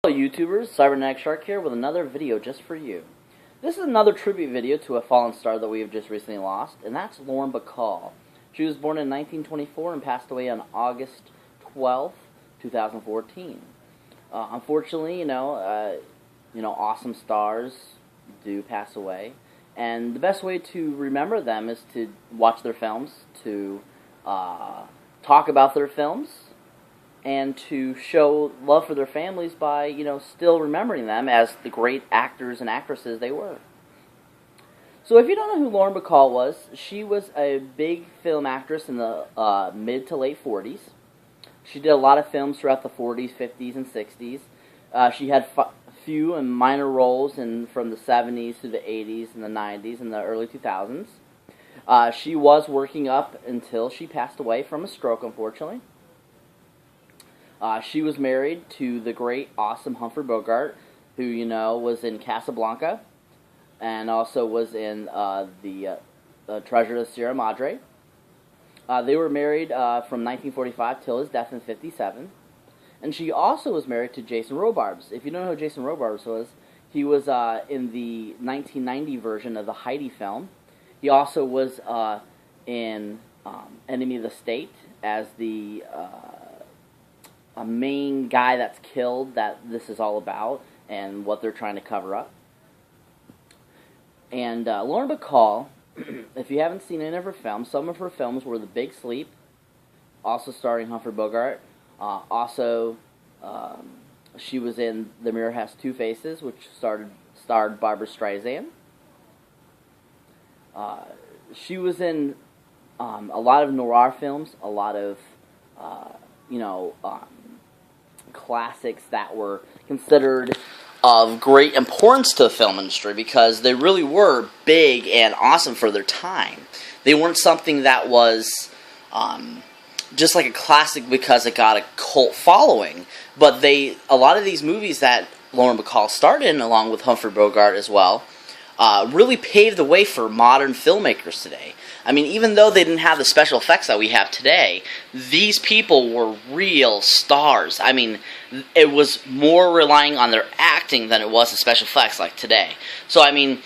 Hello YouTubers, cyberneticshark here with another video just for you. This is another tribute video to a fallen star that we have just recently lost, and that's Lauren Bacall. She was born in 1924 and passed away on August 12th, 2014. Unfortunately, awesome stars do pass away, and the best way to remember them is to watch their films, to talk about their films, and to show love for their families by, still remembering them as the great actors and actresses they were. So if you don't know who Lauren Bacall was, she was a big film actress in the mid to late 40s. She did a lot of films throughout the 40s, 50s, and 60s. She had few and minor roles from the 70s to the 80s and the 90s and the early 2000s. She was working up until she passed away from a stroke, unfortunately. She was married to the great, awesome Humphrey Bogart, who, was in Casablanca, and also was in the Treasure of the Sierra Madre. They were married from 1945 till his death in 1957. And she also was married to Jason Robards. If you don't know who Jason Robards was, he was in the 1990 version of the Heidi film. He also was in Enemy of the State as the a main guy that's killed, that this is all about and what they're trying to cover up. And Lauren Bacall, if you haven't seen any of her films, some of her films were The Big Sleep, also starring Humphrey Bogart. She was in The Mirror Has Two Faces, which starred Barbra Streisand. She was in a lot of noir films, a lot of classics that were considered of great importance to the film industry because they really were big and awesome for their time. They weren't something that was just like a classic because it got a cult following, but a lot of these movies that Lauren Bacall starred in, along with Humphrey Bogart as well, really paved the way for modern filmmakers today. I mean, even though they didn't have the special effects that we have today, these people were real stars. I mean, it was more relying on their acting than it was the special effects like today. So, I mean,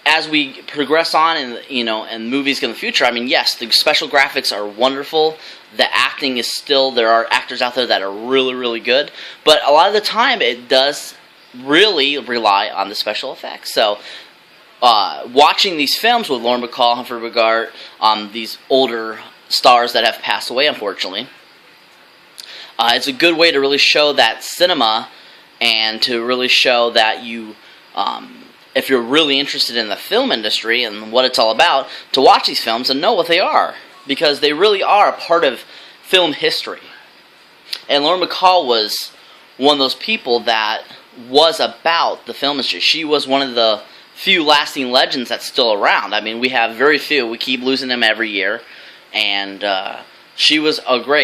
as we progress on in movies in the future, I mean, yes, the special graphics are wonderful. The acting is still, there are actors out there that are really, really good. But a lot of the time, it does really rely on the special effects. So, watching these films with Lauren Bacall, Humphrey Bogart, these older stars that have passed away, unfortunately, it's a good way to really show that cinema and to really show that you, if you're really interested in the film industry and what it's all about, to watch these films and know what they are, because they really are a part of film history. And Lauren Bacall was one of those people that was about the film industry. She was one of the few lasting legends that's still around. I mean, we have very few. We keep losing them every year. And she was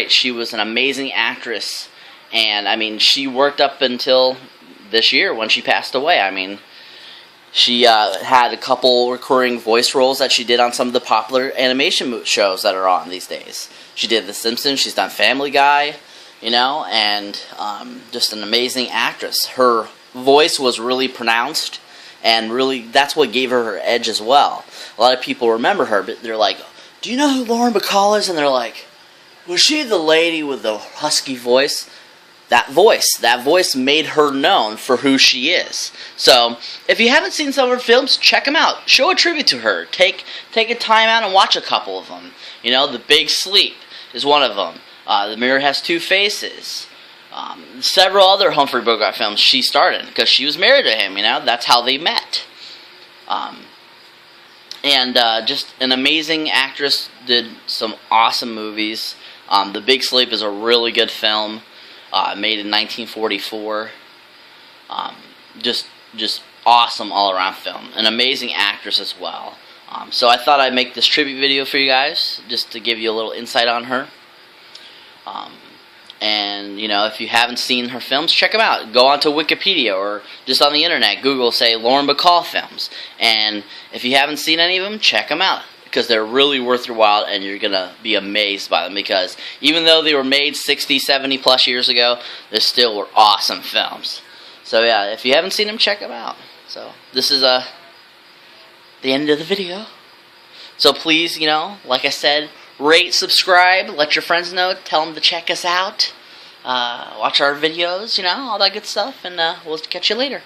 she was an amazing actress. And, I mean, she worked up until this year when she passed away. I mean, she had a couple recurring voice roles that she did on some of the popular animation shows that are on these days. She did The Simpsons. She's done Family Guy, and just an amazing actress. Her voice was really pronounced. And really, that's what gave her edge as well. A lot of people remember her, but they're like, do you know who Lauren Bacall is? And they're like, was she the lady with the husky voice? That voice made her known for who she is. So, if you haven't seen some of her films, check them out. Show a tribute to her. Take a time out and watch a couple of them. The Big Sleep is one of them. The Mirror Has Two Faces. Several other Humphrey Bogart films she starred in because she was married to him, that's how they met. Just an amazing actress, did some awesome movies. The Big Sleep is a really good film, made in 1944. Just awesome all-around film. An amazing actress as well. So I thought I'd make this tribute video for you guys, just to give you a little insight on her. And, if you haven't seen her films, check them out. Go onto Wikipedia or just on the internet. Google, say, Lauren Bacall films. And if you haven't seen any of them, check them out. Because they're really worth your while and you're going to be amazed by them. Because even though they were made 60, 70 plus years ago, they still were awesome films. So yeah, if you haven't seen them, check them out. So this is the end of the video. So please, you know, like I said, rate, subscribe, let your friends know, tell them to check us out, watch our videos, you know, all that good stuff, and we'll catch you later.